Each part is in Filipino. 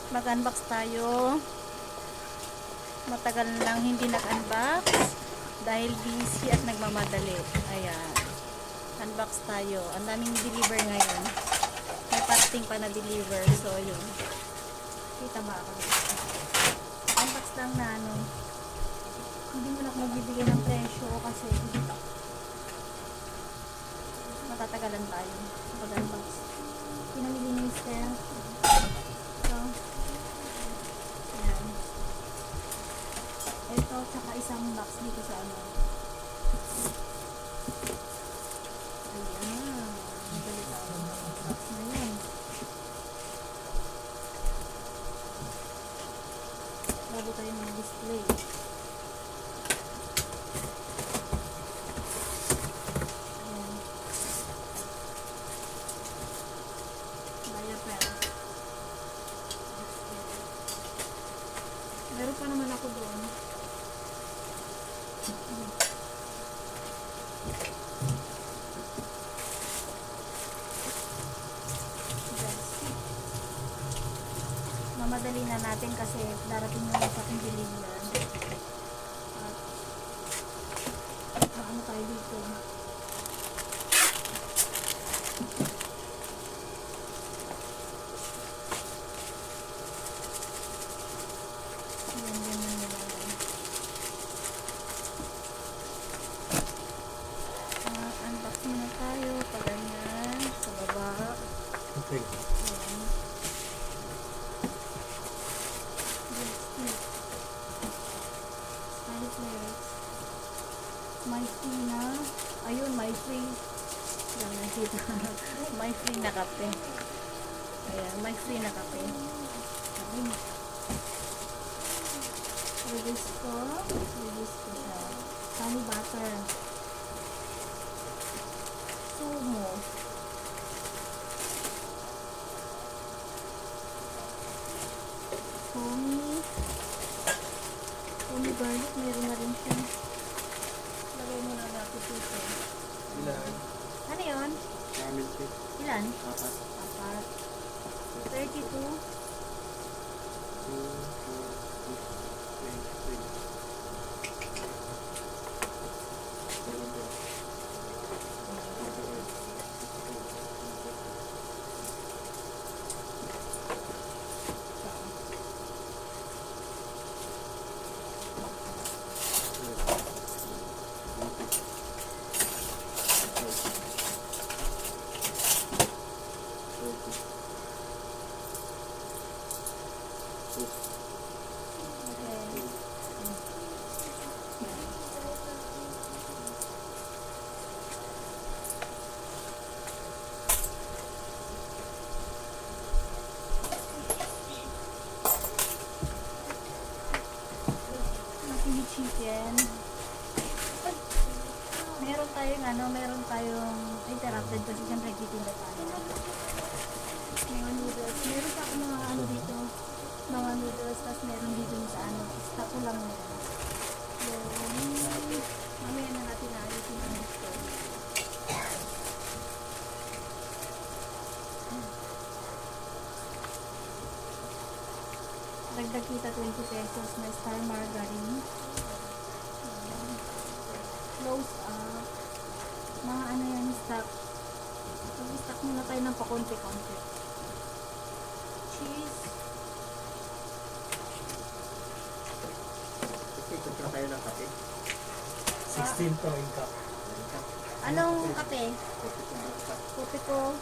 Mag-unbox tayo. Matagal lang hindi nag-unbox dahil busy at nagmamadali. Ayan. Unbox tayo. Ang daming deliver ngayon. May parating pa na deliver. So, yun. Kita ba ako dito? Unbox lang na ano. Hindi mo na ako magbibigay ng presyo kasi matatagalan tayo. Pag-unbox. Pinamili ni Mister. So, ayan. Ito, tsaka isang box dito sa ano. Ayan. Madali tayo. Box na yun. Bago tayo mag-display. Ayan. Diaper. Meron pa naman ako doon. Mamadali na natin kasi darating yung sa aking delivery. At ano tayo dito? Yan na nila. Unbox muna tayo. Pag ganyan. Sa baba. Okay. Ayan. My free na. Ayun, my free. Yan, nakita. My free na kape. Ayan, my free na kape. Ayun. Release ko. Release ko siya. Honey butter. Sumo. Homey garlic, meron na rin siya. Lagay mo na natin dito. Ilan? Ano yun? Ramen cake. Ilan? Apat. Apat. So, 32. 2, 4, 6, 8, 10. Okay. Masini chicken. Meron tayong interrupted kasi siyempre titinda tayo. Mga noodles. Meron pa ako mga ano dito. Mga noodles, tapos meron dito sa ano. Stock ko lang yun. Yun. Mamaya na natin naayusin ang gusto. Dagdag kita 20 pesos. May Star Margarine. Close up. Mga ano yan, stock. Pag-stock muna tayo ng pakonti-konti. Cheese. Ikot na tayo ng kape. 16 to yung cup. Anong kape? Kopi ko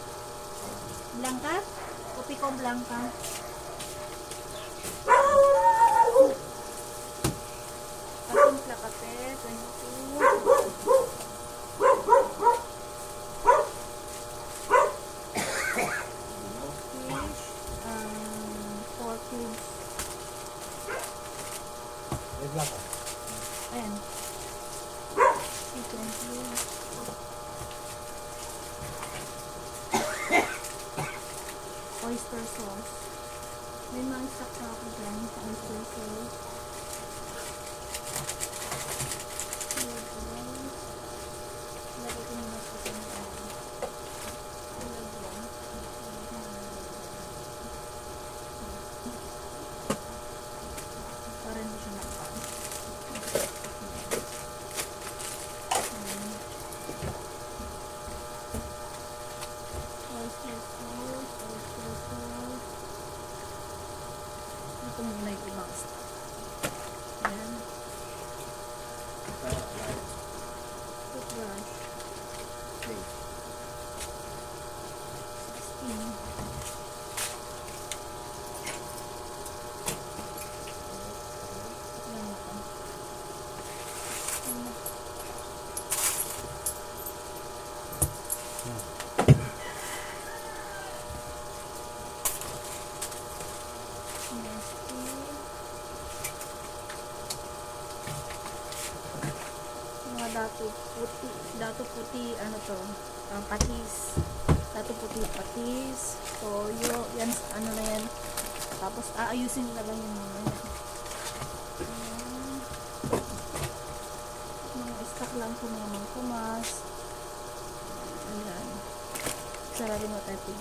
blanca? Kopi ko blanca. Patimpla kape, 22. Fish, 4 cubes. Wait lang ka. Ayan. Chicken cubes. Oyster sauce. May mga stock pa ako dyan sa oyster sauce. Lagay ko muna sa isang ko muna yung ibang stock. Ayan. Toothbrush. Okay. 16. Ayan ako. Ayan. Mga dato puti, ano to, patis, dato puti patis, toyo, yan, ano na yan, tapos aayusin na lang yung mga yan. Ayan. Mga stock lang po mga mangkumas. Ayan. Sarali mo tayo.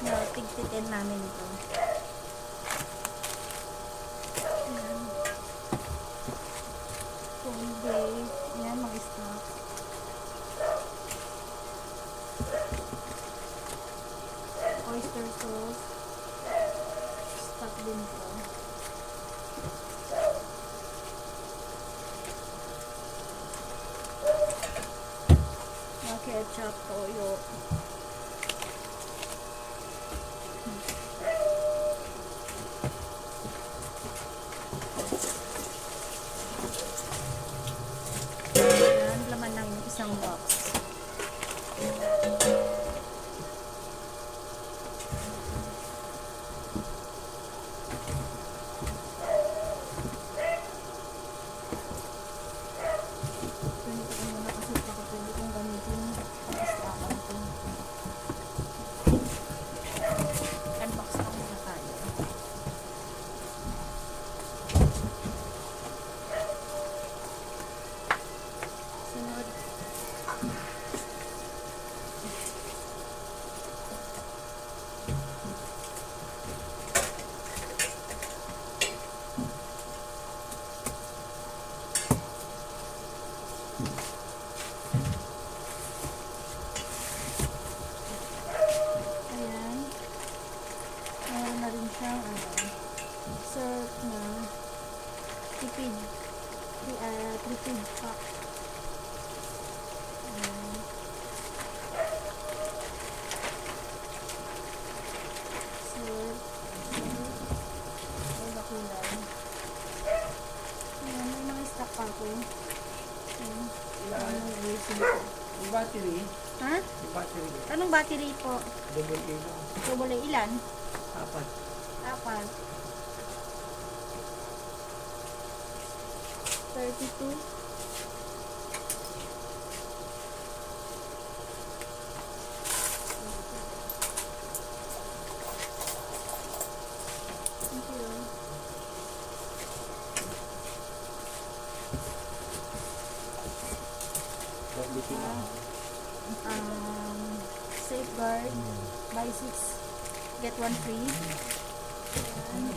Na tigtitin namin ito. Ayan. Conway. Ayan, mga stock. Oyster sauce. Stock din ito. Mga ketchup, toyo. Ayan, laman ng isang box. Ganito ko muna kasi baka pwede kong gamitin ang istakan ko. Unbox na muna tayo. Sunod. Ayan. Meron na rin siyang syrup na tipid. Tipid pack. Ayan. Syrup. Ay, nakulay. Ayan, may mga stock pa ako. Ayan. Ayan, ang ayusin ko. Yung battery, Ha? yung battery, Anong battery po? double A lang. Double A ilan? 4. 4. 32. Thank you. WT lang. Safeguard. Buy 6, get 1 free. Ayan.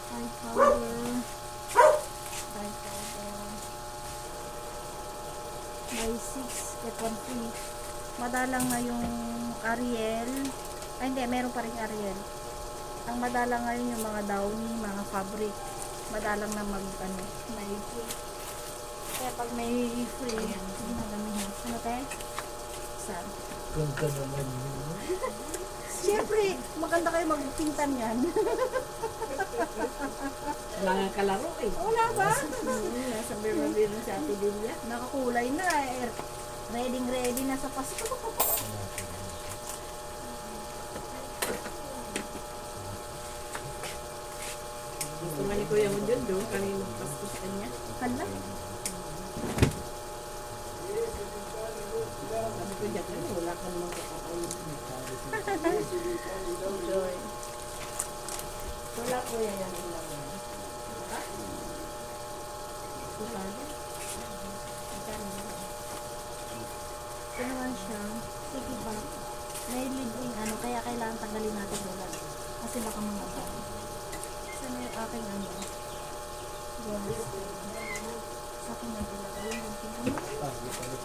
Tide powder. Tide powder. Buy 6, get 1 free. Madalang na yung Ariel. Ay, hindi. Meron pa rin Ariel. Ang madalang ngayon yung mga Downy, mga fabric. Madalang na may free. Kaya pag may free, hindi na damihan. Ano tayo? Saan? Ganda naman yun. Siyempre, maganda kayo magpintan yan. Wala nga kalaro eh. Wala ba? Nasa Bernabino sa Atidilia. Nakakulay na eh. Ready na sa Pasko. Gusto nga ni Kuya mo dyan doon. Kami magpastos ka niya. Hala. Sabi ko dyan, wala ka naman kakakain. Joy. Wala Kuya yan. Wala yan. Total. Ito naman siya. Sige ba? May leading ano, kaya kailangan tanggalin natin doon. Kasi baka mangabang. Saan yung aking ano? Gas. Sa akin na talaga. Yung gunting ano?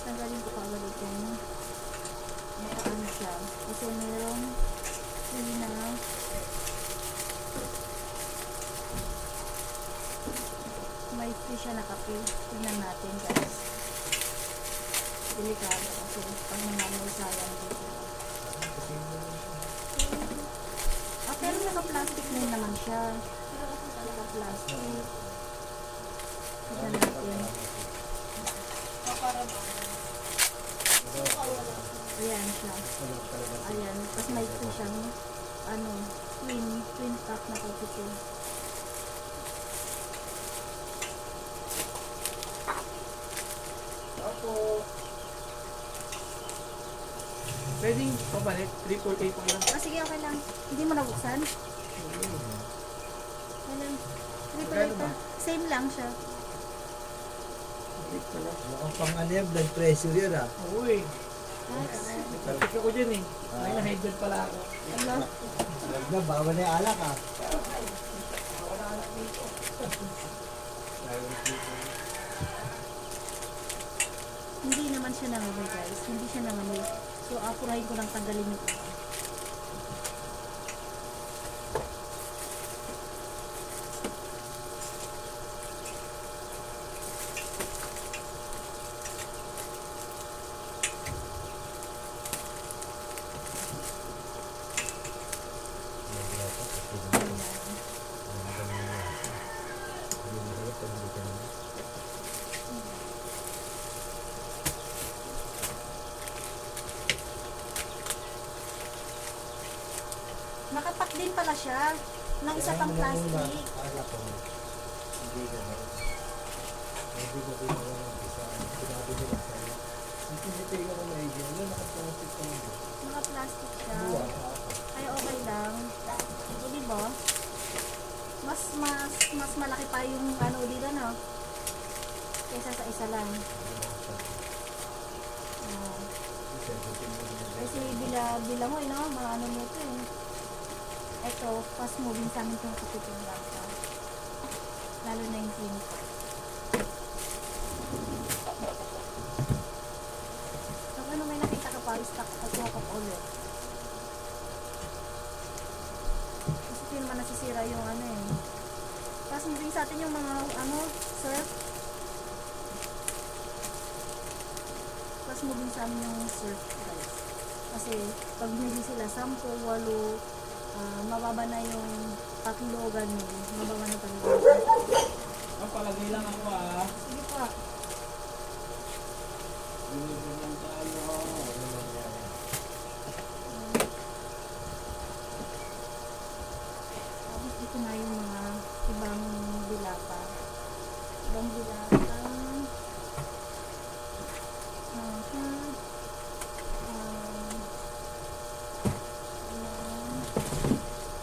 Tanggalin ko pa agad yung nakaano siya. Kasi merong na may free siya na kape. Tingnan natin guys. Delikado kasi pag nangamoy sayang dito. Pero naka-plastic na yun naman siya. Naka-plastic. Tingnan natin. Ayan siya. Ayan. Tapos may free siyang ano, twin pack na kape. Pwedeng papalit, 348 lang. Sige, okay lang. Hindi mo nabuksan? Ayan. Magkano ba? Same lang siya. Mukhang pang-alib, blood pressure yun ah. Uy, Ay, okay. nagkakasik ako dyan eh. May na-high blood pala ako. Ala. Huwag na, bawal na yung alak ah. Hindi naman siya nangamoy guys. Hindi siya nangamoy. So, apurahin ko lang tanggalin yung iba. Nakapak din pala siya ng isa pang plastic. Alak ko. Hindi gano'n. Hindi ko ginawa ng isa. Sinabi nila sa'yo. Hindi tinitigan ko na idea. Ano, naka-plastic pa yun. Naka-plastic siya. Buwa ka ako. Ay, okay lang. O, diba? Mas malaki pa yung ano dito, no? Kaysa sa isa lang. Ah. Kasi bila mo, no? Mga ano nito, eh. Ito, fast moving sa amin itong kapitong lang ka. Lalo na yung clinic. Pag ano may nakita ka pa, stock at kuha ka pa ulit. Kasi hindi naman nasisira yung ano eh. Fast moving sa atin yung mga ano, surf. Fast moving sa amin yung surf guys. Kasi pag binili sila 10, 8, mababa na yung 3 ganun. Mababa na talaga. Palagay lang ako ah. Sige pa. Deliver lang tayo. Tapos dito na yung mga ibang dilata. Ibang dilata.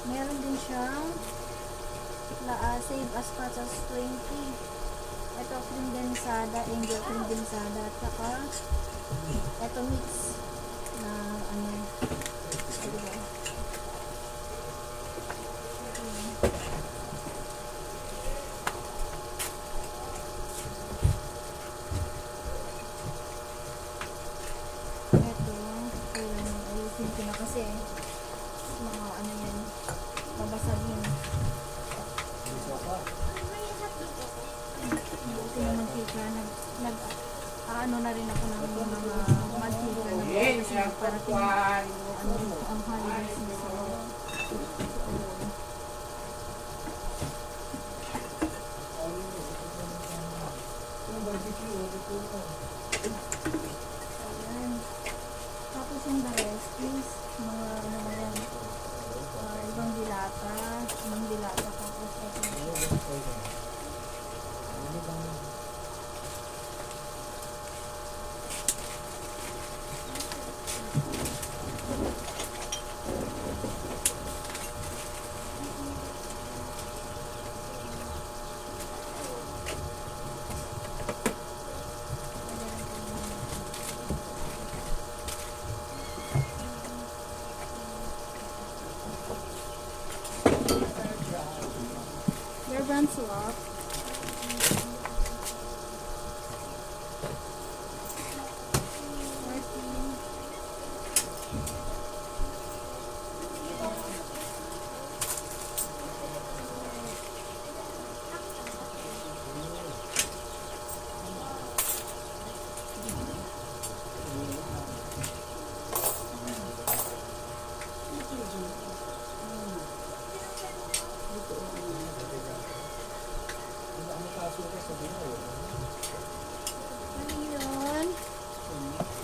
Meron din siyang save as much as 20. Ito condensada, angel condensada, at saka ito mix na ano, diba? Ito, ayusin ko na kasi mga ano yan, babasagin. Buti ng mantika, ano na rin ako ng mga mantika na kasi parating ang holidays na sa ayan. Tapos yung the rest is mga ano na yan, ibang dilata, tapos Sarap. Martin. Wala kang kaso ka sa binaw. Ano yun?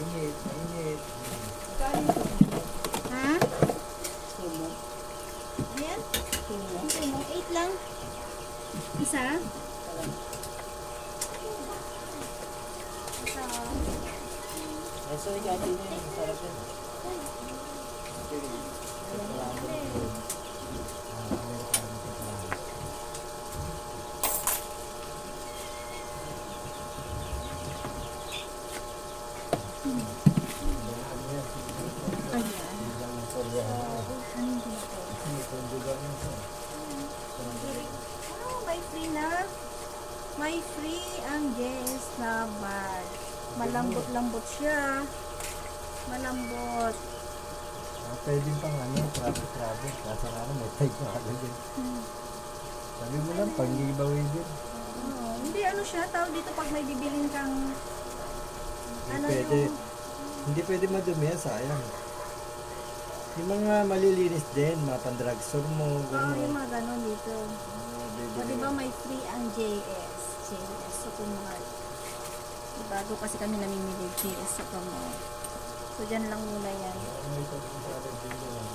Init, mainit. Ha? Sumo. Ayan? Sumo. Ang sumo, 8 lang. Isa? Isa. Ay, so ikaw din yun. Sarap yun. Ayan. So, ano yung ginagawa? Oh, may free na. May free ang Guess na bag. Malambot-lambot siya. Malambot. Pwede pang ano, travel. Kaso nga ano, may type na agad din. Sabi mo lang, pang giveaway din. Oh, hindi ano siya, tawag dito pag may bibilin kang ano Pwede. yung Hindi pwede madumi yan, sayang. Yung mga malilinis din, mga pan-drugstore mo, yung gano'n. mga ganon dito. O diba may free ang JS. JS Supermart. Bago kasi kami namimili JS Supermart. So dyan lang muna yan. May pag-isalag din yun.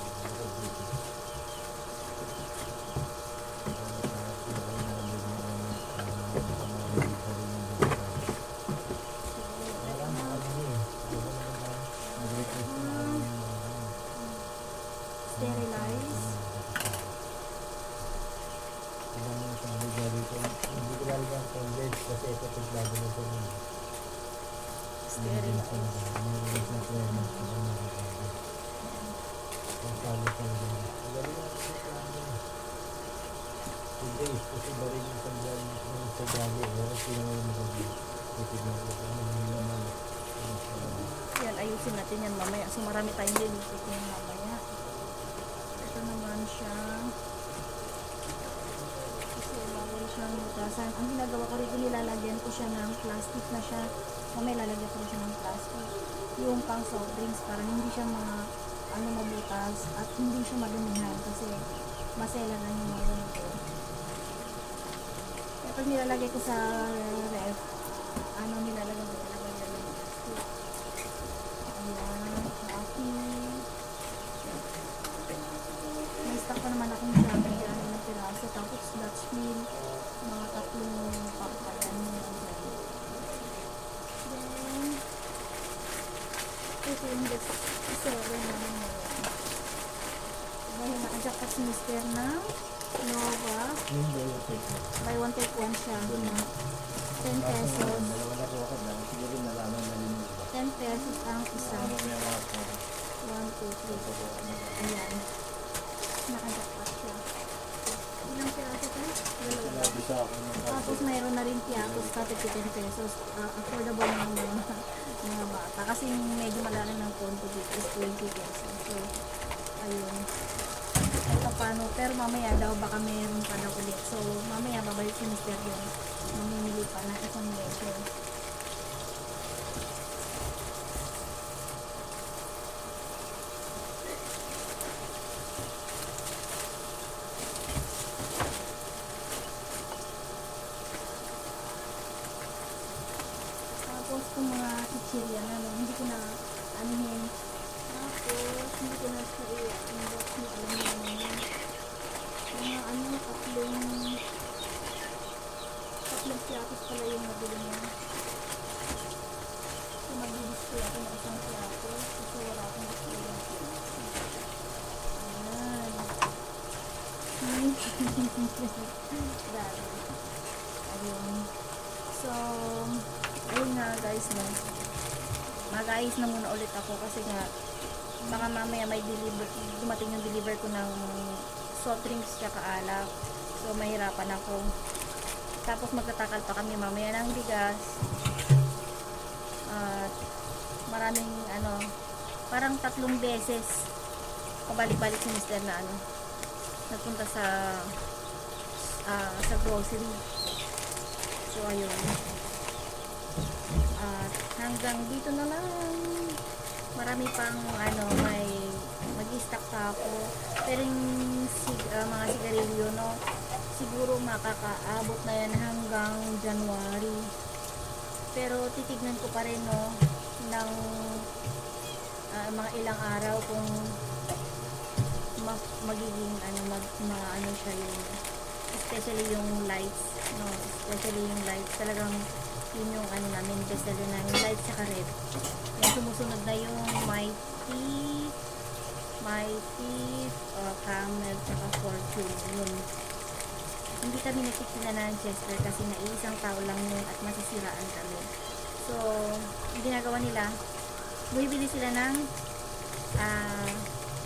Sterilize. Hindi ko lalagyan ang college kasi ito pagbago na ito. Sterilize. Kasi ba rin yung pagbago yung pagbago kasi yung titignan ko kung ano yung naman. Yan, ayusin natin yan mamaya. So marami tayong lilipat yan mamaya. Ito naman siya. So bawal siyang butasan. Ang ginagawa ko rito, nilalagyan ko siya ng plastic na siya. Mamaya lalagyan ko siya ng plastic. Yung pang soft drinks para hindi siya mga ano mabutas at hindi siya madumihan kasi masela na yung mga ganito. Kaya pag nilalagay ko sa ref, ano nilalagyan ko talaga yan ng plastic. Ayan, coffee. May stock pa naman akong Johnny ng piraso. Tapos Dutch Mill, mga 3 pack pa yan. Then, ito yung serum namin ngayon. Dahil naka-jacket si Mr. ng Nova. Yung yellow tape. Buy one take one siya. 10 pesos. Dalawa na po ako dahil siguro nalaman na rin yung iba. 10 pesos ang isa. Ano may mga po. 1, 2, 3. Ayan. Naka-jackpot siya. Ilang piraso tayo? Dalawa. Sinabi sa akin ng Tapos mayroon na rin piatos, tapos 10 pesos. Affordable ng mga bata. Kasi yung medyo malalim ng konto dito is 20 pesos. So, ayun. Ito paano. Pero mamaya daw baka mayroon pa daw ulit. So, mamaya babalik si Mr. yun. Mamimili pa na isang measure. Tapos kung mga chichirya na, no, hindi ko na anuhin. Tapos, hindi ko na siya i-unbox mo. Alam mo naman yun. Mga ano, tatlong piatos pala yung nabili niya. So, mag-display ako ng isang piatos. Kasi wala akong display. Ayan. Dami. Ayun. So, ayun nga guys, no. Mag-ayos na muna ulit ako kasi nga baka mamaya may dumating yung deliver ko ng soft drinks tsaka alak. So, mahirapan ako. Tapos magtatakal pa kami mamaya ng bigas. At maraming parang 3 beses pabalik-balik si Mr. na nagpunta sa grocery. So ayun. At hanggang dito na lang. Marami pang may mag-stock pa ako. Pero yung mga sigarilyo, no, siguro makakaabot na yan hanggang January. Pero titignan ko pa rin, no, ng mga ilang araw kung magiging siya yung, especially yung lights, no, especially yung lights, talagang yun yung namin bestseller namin, lights saka red. Yan, sumusunod na yung Mighty, Camel saka Fortune. Yun, hindi kami nagtitina ng Chester kasi naiisang tao lang yun at masisiraan kami. So yung ginagawa nila, bumibili sila ng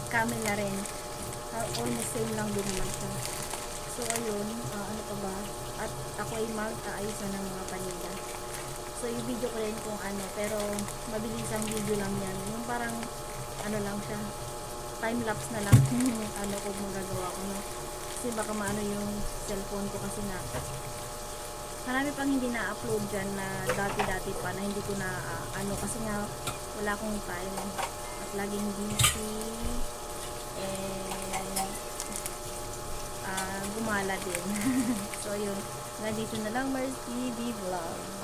Camel na rin. Almost same lang din naman siya. So ayun, ano pa ba, at ako ay mag-aayos na ng mga paninda. So i-video ko rin kung pero mabilis ang video lang yan, yung parang lang siya, time lapse na lang kung magagawa ko, no? Kasi baka maano yung cellphone ko kasi na marami pang hindi na-upload dyan na dati-dati pa na hindi ko na kasi nga wala akong time at laging busy and gumala din. So yun, nandito na lang Mars TV Vlog.